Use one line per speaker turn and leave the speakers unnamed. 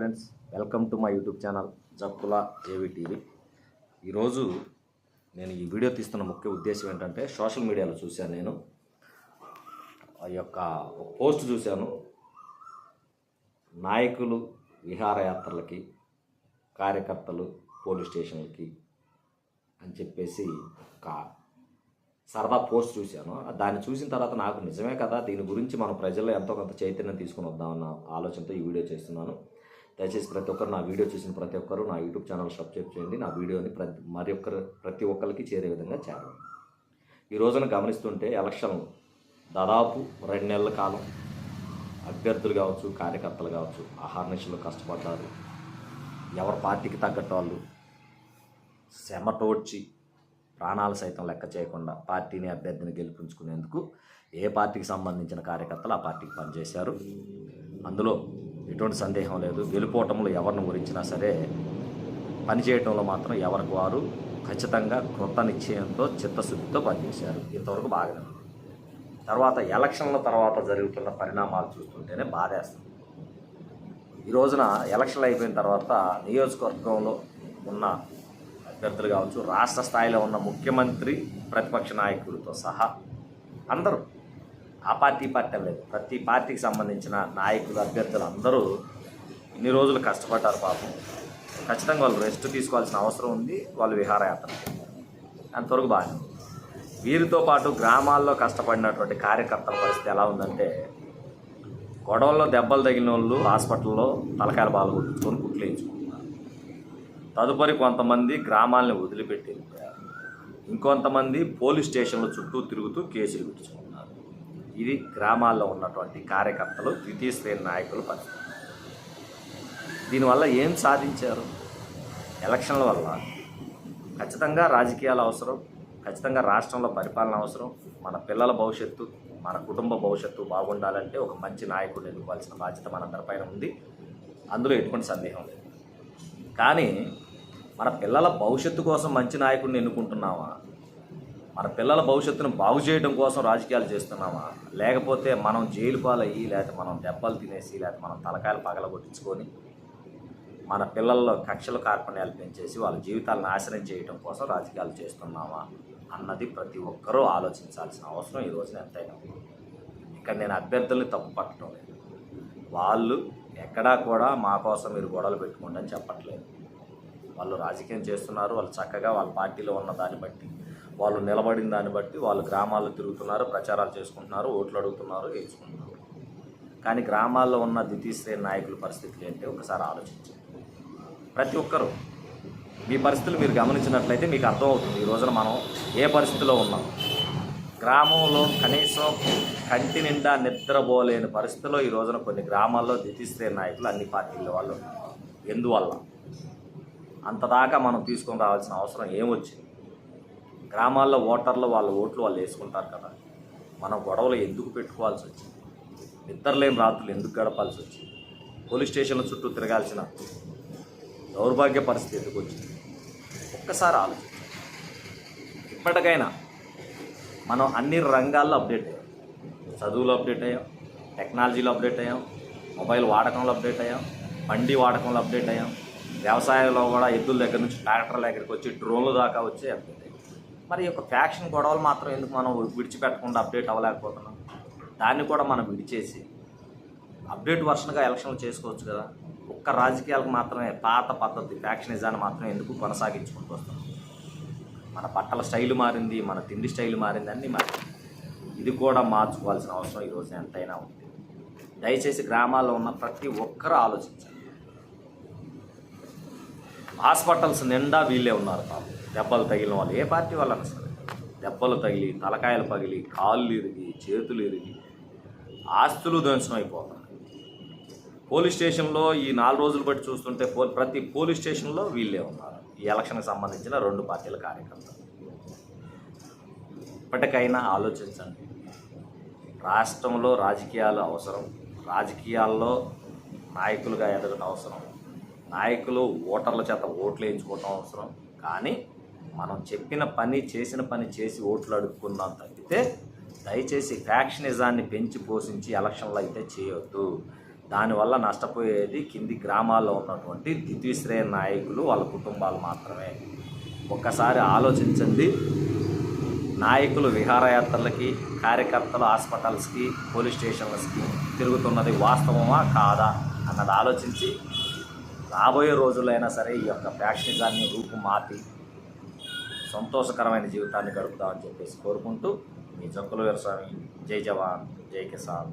Friends, welcome to my YouTube channel Jakkula ఏవి TV. ఈరోజు నేను ఈ వీడియో తీస్తున్న ముఖ్య ఉద్దేశం ఏంటంటే, సోషల్ మీడియాలో చూశాను నేను ఆ యొక్క పోస్ట్ చూశాను. నాయకులు విహారయాత్రలకి, కార్యకర్తలు పోలీస్ స్టేషన్లకి అని చెప్పేసి ఒక సరదా పోస్ట్ చూశాను. దాన్ని చూసిన తర్వాత నాకు నిజమే కదా, దీని గురించి మన ప్రజల్లో ఎంతో కొంత చైతన్యం తీసుకుని వద్దామన్న ఆలోచనతో ఈ వీడియో చేస్తున్నాను. దయచేసి నా వీడియో చూసిన ప్రతి ఒక్కరు నా యూట్యూబ్ ఛానల్ సబ్స్క్రైబ్ చేయండి. నా వీడియోని ప్రతి ఒక్కరికి చేరే విధంగా చేయాలి. ఈ రోజున గమనిస్తుంటే ఎలక్షన్ దాదాపు 2 నెలల కాలం అభ్యర్థులు కావచ్చు, కార్యకర్తలు కావచ్చు, ఆహార్నిశలు కష్టపడ్డారు. ఎవరి పార్టీకి తగ్గట్టు వాళ్ళు చెమటోడ్చి ప్రాణాలు సైతం లెక్క చేయకుండా పార్టీని, అభ్యర్థిని గెలిపించుకునేందుకు ఏ పార్టీకి సంబంధించిన కార్యకర్తలు ఆ పార్టీకి పనిచేశారు. అందులో ఎటువంటి సందేహం లేదు. గెలుపోవటంలో ఎవరిని గురించినా సరే పనిచేయటంలో మాత్రం ఎవరికి వారు ఖచ్చితంగా కృత నిశ్చయంతో, చిత్తశుద్ధితో పనిచేశారు. ఇంతవరకు బాగానే ఉంది. తర్వాత ఎలక్షన్ల తర్వాత జరుగుతున్న పరిణామాలు చూస్తుంటేనే బాధేస్తుంది. ఈ రోజున ఎలక్షన్లు అయిపోయిన తర్వాత నియోజకవర్గంలో ఉన్న అభ్యర్థులు కావచ్చు, రాష్ట్ర స్థాయిలో ఉన్న ముఖ్యమంత్రి, ప్రతిపక్ష నాయకులతో సహా అందరూ, ఆ పార్టీ లేదు, ప్రతి పార్టీకి సంబంధించిన నాయకులు, అభ్యర్థులు అందరూ ఇన్ని రోజులు కష్టపడ్డారు. పాపం ఖచ్చితంగా వాళ్ళు రెస్ట్ తీసుకోవాల్సిన అవసరం ఉంది. వాళ్ళు విహారయాత్ర అంతవరకు బాగానే ఉంది. వీరితో పాటు గ్రామాల్లో కష్టపడినటువంటి కార్యకర్తల పరిస్థితి ఎలా ఉందంటే, గొడవల్లో దెబ్బలు తగిలిన వాళ్ళు హాస్పిటల్లో తలకాయల బాలు కొట్టించుకొని కుట్లు వేయించుకుంటున్నారు. తదుపరి కొంతమంది గ్రామాలని వదిలిపెట్టి వెళ్ళిపోయారు. ఇంకొంతమంది పోలీస్ స్టేషన్ల చుట్టూ తిరుగుతూ కేసులు పెట్టించుకుంటున్నారు. ఇది గ్రామాల్లో ఉన్నటువంటి కార్యకర్తలు, ద్వితీయ శ్రేణి నాయకులు పరిస్థితి. దీనివల్ల ఏం సాధించారు? ఎలక్షన్ల వల్ల ఖచ్చితంగా రాజకీయాలు అవసరం, ఖచ్చితంగా రాష్ట్రంలో పరిపాలన అవసరం. మన పిల్లల భవిష్యత్తు, మన కుటుంబ భవిష్యత్తు బాగుండాలంటే ఒక మంచి నాయకుడిని ఎన్నుకోవాల్సిన బాధ్యత మనందరిపైన ఉంది. అందులో ఎటువంటి సందేహం లేదు. కానీ మన పిల్లల భవిష్యత్తు కోసం మంచి నాయకుడిని ఎన్నుకుంటున్నామా? మన పిల్లల భవిష్యత్తును బాగు చేయడం కోసం రాజకీయాలు చేస్తున్నామా? లేకపోతే మనం జైలు పాలయ్యి, లేకపోతే మనం దెబ్బలు తినేసి, లేకపోతే మనం తలకాయలు పగలగొట్టించుకొని మన పిల్లల్లో కక్షలు కార్పణ్యాలు పెంచేసి వాళ్ళ జీవితాలను నాశనం చేయడం కోసం రాజకీయాలు చేస్తున్నామా అన్నది ప్రతి ఒక్కరూ ఆలోచించాల్సిన అవసరం ఈ రోజున ఎంతైనా. ఇక్కడ నేను అభ్యర్థుల్ని తప్పు పట్టడం లేదు. వాళ్ళు ఎక్కడా కూడా మా కోసం మీరు గొడవలు పెట్టుకోండి అని చెప్పట్లేదు. వాళ్ళు రాజకీయం చేస్తున్నారు. వాళ్ళు చక్కగా వాళ్ళ పార్టీలో ఉన్న దాన్ని బట్టి, వాళ్ళు నిలబడిన దాన్ని బట్టి వాళ్ళు గ్రామాల్లో తిరుగుతున్నారు, ప్రచారాలు చేసుకుంటున్నారు, ఓట్లు అడుగుతున్నారు, వేసుకుంటున్నారు. కానీ గ్రామాల్లో ఉన్న ద్వితీయ శ్రేణి నాయకుల పరిస్థితులు ఏంటి ఒకసారి ఆలోచించండి. ప్రతి ఒక్కరూ మీ పరిస్థితులు మీరు గమనించినట్లయితే మీకు అర్థమవుతుంది ఈ రోజున మనం ఏ పరిస్థితిలో ఉన్నాం. గ్రామంలో కనీసం కంటి నిండా నిద్రపోలేని పరిస్థితిలో ఈ రోజున కొన్ని గ్రామాల్లో ద్వితీయ శ్రేణి నాయకులు అన్ని పార్టీల వాళ్ళు. ఎందువల్ల అంతదాకా మనం తీసుకొని రావాల్సిన అవసరం ఏమొచ్చింది? గ్రామాల్లో ఓటర్లు వాళ్ళ ఓట్లు వాళ్ళు వేసుకుంటారు కదా, మనం గొడవలు ఎందుకు పెట్టుకోవాల్సి వచ్చింది? నిద్రలేని రాత్రులు ఎందుకు గడపాల్సి వచ్చింది? పోలీస్ స్టేషన్ల చుట్టూ తిరగాల్సిన దౌర్భాగ్య పరిస్థితి ఎందుకు వచ్చింది? ఒక్కసారి ఆలోచించండి. ఇప్పటికైనా మనం అన్ని రంగాల్లో అప్డేట్ అయ్యాం. చదువులో అప్డేట్ అయ్యాం, టెక్నాలజీలో అప్డేట్ అయ్యాం, మొబైల్ వాడకంలో అప్డేట్ అయ్యాం, బండి వాడకంలో అప్డేట్ అయ్యాం, వ్యవసాయంలో కూడా ఎద్దుల దగ్గర నుంచి ట్రాక్టర్ల దగ్గరికి వచ్చి డ్రోన్ల దాకా వచ్చి అప్డేట్ అయ్యాం. మరి యొక్క ఫ్యాక్షన్ గొడవలు మాత్రం ఎందుకు మనం విడిచిపెట్టకుండా అప్డేట్ అవ్వలేకపోతున్నాం? దాన్ని కూడా మనం విడిచేసి అప్డేట్ వర్షన్గా ఎలక్షన్లు చేసుకోవచ్చు కదా. ఒక్క రాజకీయాలకు మాత్రమే పాత పద్ధతి ఫ్యాక్షనిజాన్ని మాత్రమే ఎందుకు కొనసాగించుకుంటూ వస్తున్నాం? మన బట్టల స్టైల్ మారింది, మన తిండి స్టైల్ మారింది, అన్నీ మారింది. ఇది కూడా మార్చుకోవాల్సిన అవసరం ఈ రోజున ఎంతైనా ఉంది. దయచేసి గ్రామాల్లో ఉన్న ప్రతి ఒక్కరూ ఆలోచించండి. హాస్పిటల్స్ నిండా వీళ్ళే ఉన్నారు పాపం. దెబ్బలు తగిలిన వాళ్ళు, ఏ పార్టీ వాళ్ళని సరే, దెబ్బలు తగిలి, తలకాయలు పగిలి, కాళ్ళు ఇరిగి, చేతులు ఇరిగి, ఆస్తులు ధ్వంసం అయిపోతాయి. పోలీస్ స్టేషన్లో ఈ 4 రోజులు బట్టి చూస్తుంటే ప్రతి పోలీస్ స్టేషన్లో వీళ్ళే ఉన్నారు, ఈ ఎలక్షన్కి సంబంధించిన 2 పార్టీల కార్యకర్తలు. ఇప్పటికైనా ఆలోచించండి. రాష్ట్రంలో రాజకీయాలు అవసరం, రాజకీయాల్లో నాయకులుగా ఎదగడం అవసరం, నాయకులు ఓటర్ల చేత ఓట్లు వేయించుకోవటం అవసరం. కానీ మనం చెప్పిన పని, చేసిన పని చేసి ఓట్లు అడుక్కుందాం తప్పితే దయచేసి ఫ్యాక్షనిజాన్ని పెంచి పోషించి ఎలక్షన్లు అయితే చేయొద్దు. దానివల్ల నష్టపోయేది కింది గ్రామాల్లో ఉన్నటువంటి ద్వితీయ నాయకులు, వాళ్ళ కుటుంబాలు మాత్రమే. ఒక్కసారి ఆలోచించండి. నాయకులు విహారయాత్రలకి, కార్యకర్తలు హాస్పిటల్స్కి, పోలీస్ స్టేషన్లకి తిరుగుతున్నది వాస్తవమా కాదా అన్నది ఆలోచించి రాబోయే రోజులైనా సరే ఈ యొక్క ఫ్యాక్షనిజాన్ని రూపుమాపి సంతోషకరమైన జీవితాన్ని గడుపుతామని చెప్పేసి కోరుకుంటూ మీ జంకుల వీరస్వామి. జై జవాన్, జై కిసాన్.